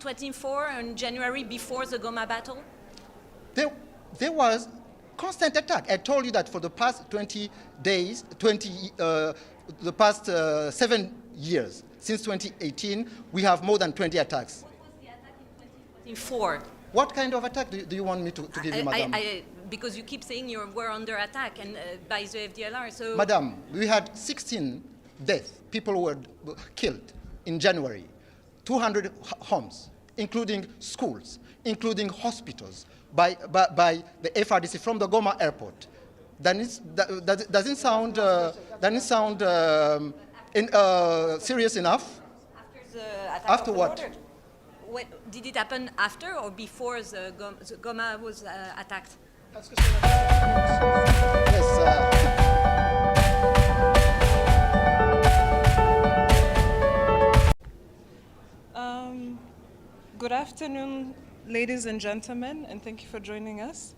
24 in January before the Goma battle? There was constant attack. I told you that for the past 20 days, the past 7 years, since 2018, we have more than 20 attacks. What was the attack in 2024? What kind of attack do you want me to give you, madam? Because you keep saying you were under attack and by the FDLR, so... Madam, we had 16 deaths. People were killed in January. 200 homes, including schools, including hospitals, by the FRDC from the Goma airport. That doesn't sound serious enough? After the attack After of the what? border? Did it happen after or before the Goma was attacked? Good afternoon, ladies and gentlemen, and thank you for joining us.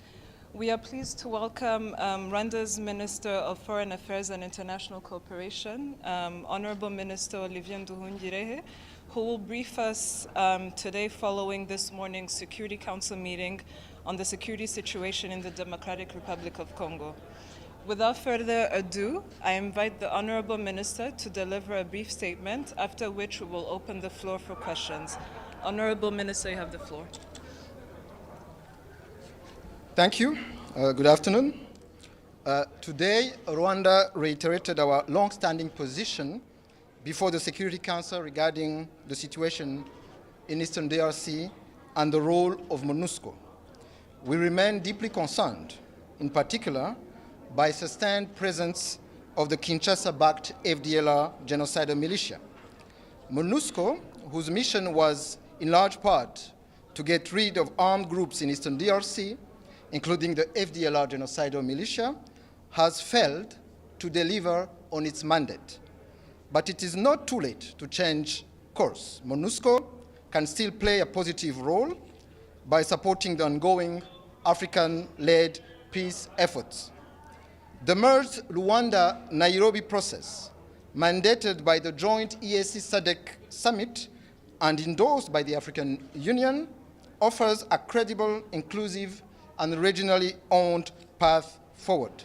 We are pleased to welcome Rwanda's Minister of Foreign Affairs and International Cooperation, Honorable Minister Olivier Nduhungirehe, who will brief us today following this morning's Security Council meeting on the security situation in the Democratic Republic of Congo. Without further ado, I invite the Honorable Minister to deliver a brief statement, after which we will open the floor for questions. Honorable Minister, you have the floor. Thank you. Good afternoon. Today, Rwanda reiterated our long-standing position before the Security Council regarding the situation in Eastern DRC and the role of MONUSCO. We remain deeply concerned, in particular, by sustained presence of the Kinshasa-backed FDLR genocidal militia. MONUSCO, whose mission was in large part to get rid of armed groups in Eastern DRC, including the FDLR genocidal militia, has failed to deliver on its mandate. But it is not too late to change course. MONUSCO can still play a positive role by supporting the ongoing African-led peace efforts. The merged Rwanda-Nairobi process, mandated by the joint EAC-SADC summit and endorsed by the African Union, offers a credible, inclusive, and regionally owned path forward.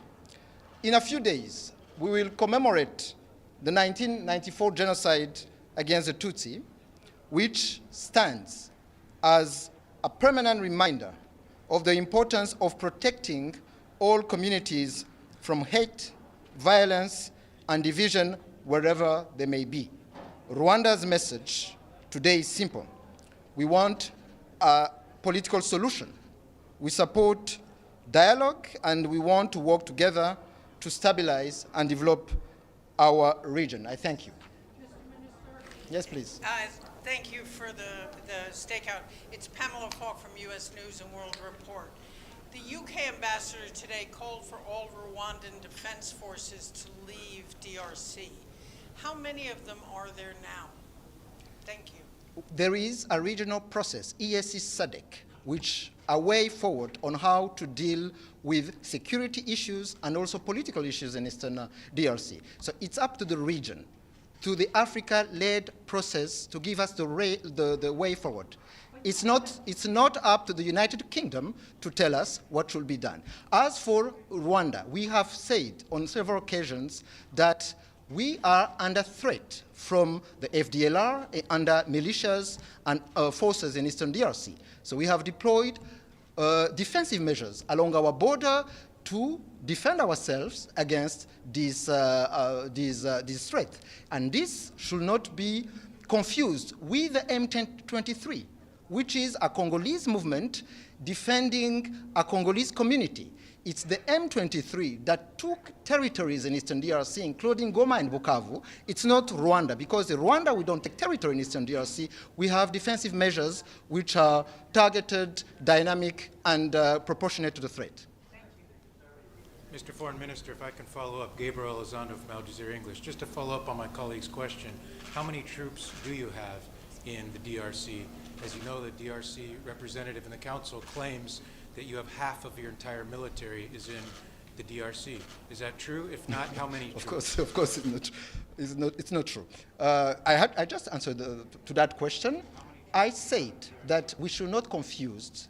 In a few days, we will commemorate the 1994 genocide against the Tutsi, which stands as a permanent reminder of the importance of protecting all communities from hate, violence, and division wherever they may be. Rwanda's message today is simple. We want a political solution. We support dialogue, and we want to work together to stabilize and develop our region. I thank you. Mr. Minister? Yes, please. Thank you for the stakeout. It's Pamela Falk from U.S. News and World Report. The UK ambassador today called for all Rwandan defense forces to leave DRC. How many of them are there now? Thank you. There is a regional process, EAC-SADC, which a way forward on how to deal with security issues and also political issues in Eastern DRC. So it's up to the region, to the Africa-led process to give us the way forward. It's not up to the United Kingdom to tell us what should be done. As for Rwanda, we have said on several occasions that we are under threat from the FDLR, under militias and forces in Eastern DRC. So we have deployed defensive measures along our border to defend ourselves against these threats. And this should not be confused with the M23, which is a Congolese movement defending a Congolese community. It's the M23 that took territories in Eastern DRC, including Goma and Bukavu. It's not Rwanda, because in Rwanda we don't take territory in Eastern DRC. We have defensive measures which are targeted, dynamic, and proportionate to the threat. Thank you. Mr. Foreign Minister, if I can follow up, Gabriel Elizondo from Al Jazeera English. Just to follow up on my colleague's question, how many troops do you have in the DRC? As you know, the DRC representative in the council claims that you have half of your entire military is in the DRC. Is that true? If not, how many troops? Of course it's not true. I just answered to that question. I said that we should not confuse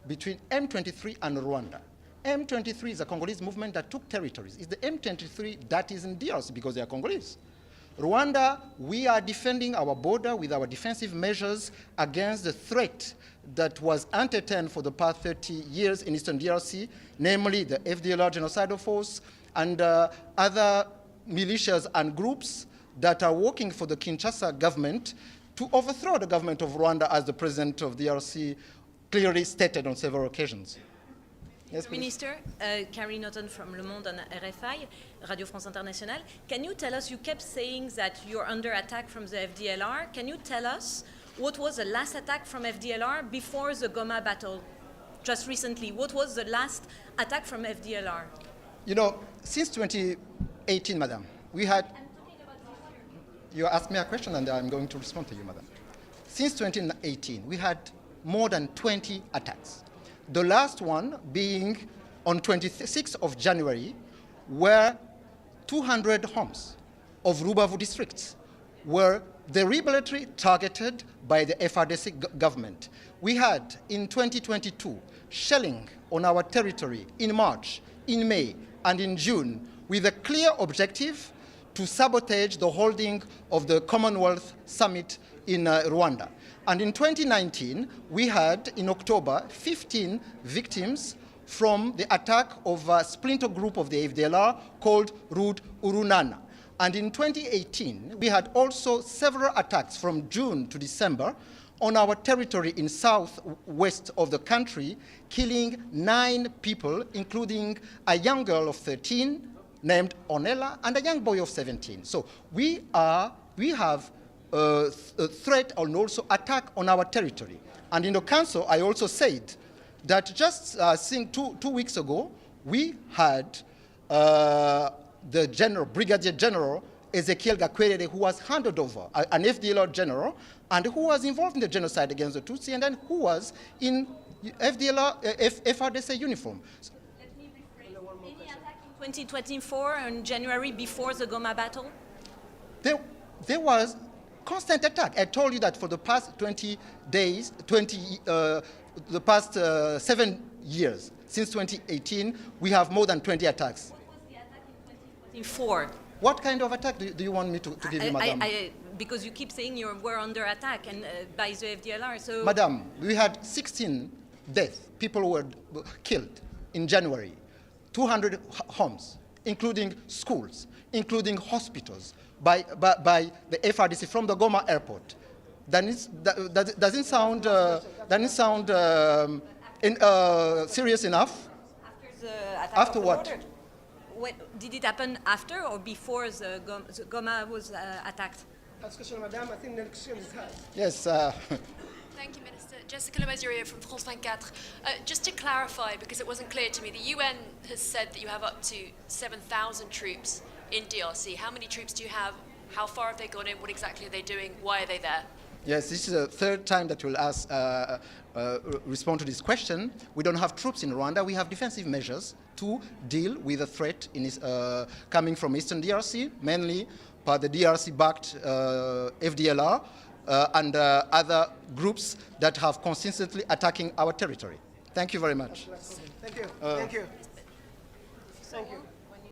between M23 and Rwanda. M23 is a Congolese movement that took territories. It's the M23 that is in DRC because they are Congolese. Rwanda, we are defending our border with our defensive measures against the threat that was entertained for the past 30 years in Eastern DRC, namely the FDLR genocidal force and other militias and groups that are working for the Kinshasa government to overthrow the government of Rwanda, as the president of DRC clearly stated on several occasions. Yes, Minister, Carrie Norton from Le Monde and RFI, Radio France Internationale. Can you tell us, you kept saying that you're under attack from the FDLR. Can you tell us what was the last attack from FDLR before the Goma battle? Just recently, what was the last attack from FDLR? You know, since 2018, madam, we had... You asked me a question and I'm going to respond to you, madam. Since 2018, we had more than 20 attacks. The last one being on 26th of January, where 200 homes of Rubavu districts were deliberately targeted by the FRDC government. We had, in 2022, shelling on our territory in March, in May, and in June, with a clear objective to sabotage the holding of the Commonwealth Summit in Rwanda. And in 2019, we had, in October, 15 victims from the attack of a splinter group of the FDLR called Rud Urunana. And in 2018, we had also several attacks from June to December on our territory in southwest of the country, killing 9 people, including a young girl of 13 named Onela and a young boy of 17. So we have a threat and also attack on our territory. And in the council, I also said that just I think two weeks ago, we had the general, Brigadier General Ezekiel Gakwerere, who was handed over, an FDLR general, and who was involved in the genocide against the Tutsi, and then who was in FRDC uniform. Let me rephrase. Any attack in 2024 in January before the Goma battle? There was constant attack. I told you that for the past 20 days, the past 7 years, since 2018, we have more than 20 attacks. What was the attack in 2024? What kind of attack do you want me to give you, madam? Because you keep saying you were under attack and by the FDLR, so... Madam, we had 16 deaths. People were killed in January. 200 homes, including schools, including hospitals, by the FRDC from the Goma airport. That doesn't sound serious enough. After the attack After of the what? border. Did it happen after or before the Goma was attacked? Madame, I think the question is hard. Yes. Thank you, Minister. Jessica Lemazurier from France 24. Just to clarify, because it wasn't clear to me, the UN has said that you have up to 7,000 troops in DRC. How many troops do you have? How far have they gone in? What exactly are they doing? Why are they there? Yes, this is the third time that we'll respond to this question. We don't have troops in Rwanda. We have defensive measures to deal with the threat coming from Eastern DRC, mainly by the DRC-backed FDLR and other groups that have consistently attacking our territory. Thank you very much. Thank you. Thank you. Thank you.